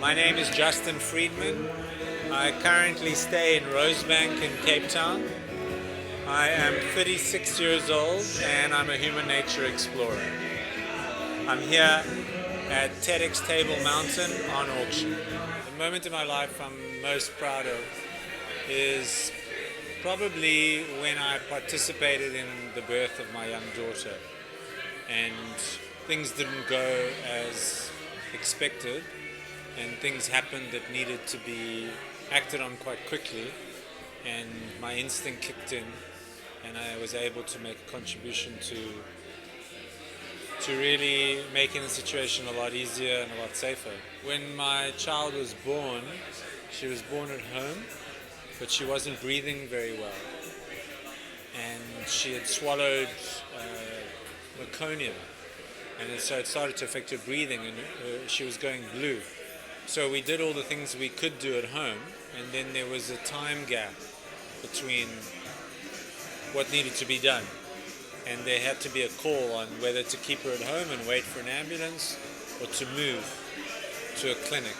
My name is Justin Friedman. I currently stay in Rosebank in Cape Town. I am 36 years old and I'm a human nature explorer. I'm here at TEDx Table Mountain on auction. The moment in my life I'm most proud of is probably when I participated in the birth of my young daughter, and things didn't go as expected and things happened that needed to be acted on quite quickly, and my instinct kicked in and I was able to make a contribution to really making the situation a lot easier and a lot safer. When my child was born, she was born at home, but she wasn't breathing very well, and she had swallowed meconium, and so it started to affect her breathing, and she was going blue. So we did all the things we could do at home, and then there was a time gap between what needed to be done, and there had to be a call on whether to keep her at home and wait for an ambulance or to move to a clinic.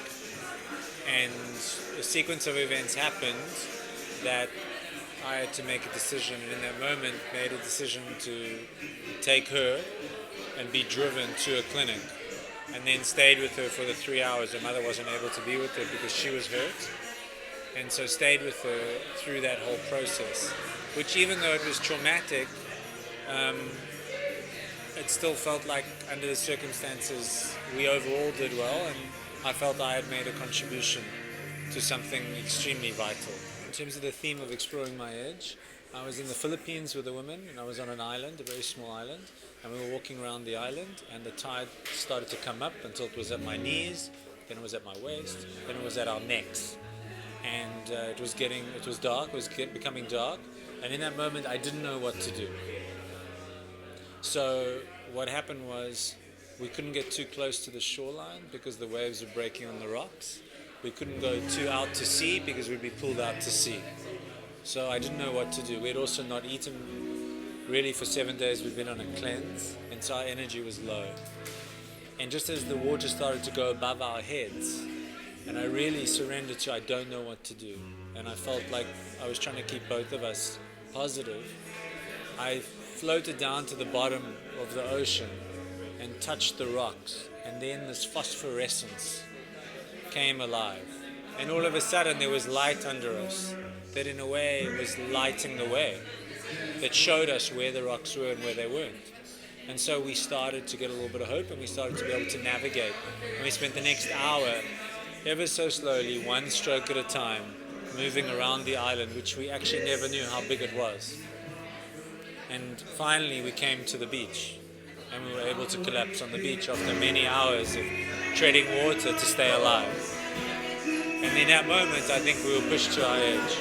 And a sequence of events happened that I had to make a decision, and in that moment made a decision to take her and be driven to a clinic, and then stayed with her for the 3 hours. Her mother wasn't able to be with her because she was hurt, and so stayed with her through that whole process, which, even though it was traumatic, it still felt like, under the circumstances, we overall did well, and I felt I had made a contribution to something extremely vital. In terms of the theme of exploring my edge, I was in the Philippines with a woman, and I was on an island, a very small island, and we were walking around the island, and the tide started to come up until it was at my knees, then it was at my waist, then it was at our necks, and it was dark, it was becoming dark, and in that moment I didn't know what to do. So what happened was, we couldn't get too close to the shoreline because the waves were breaking on the rocks. We couldn't go too out to sea because we'd be pulled out to sea. So I didn't know what to do. We had also not eaten really for 7 days. We'd been on a cleanse, and so our energy was low. And just as the water started to go above our heads, and I really surrendered to, I don't know what to do, and I felt like I was trying to keep both of us positive, I floated down to the bottom of the ocean and touched the rocks, and then this phosphorescence came alive, and all of a sudden there was light under us that in a way was lighting the way, that showed us where the rocks were and where they weren't. And so we started to get a little bit of hope, and we started to be able to navigate, and we spent the next hour ever so slowly, one stroke at a time, moving around the island, which we actually never knew how big it was. And finally we came to the beach, and we were able to collapse on the beach after many hours of treading water to stay alive. And in that moment, I think we were pushed to our edge.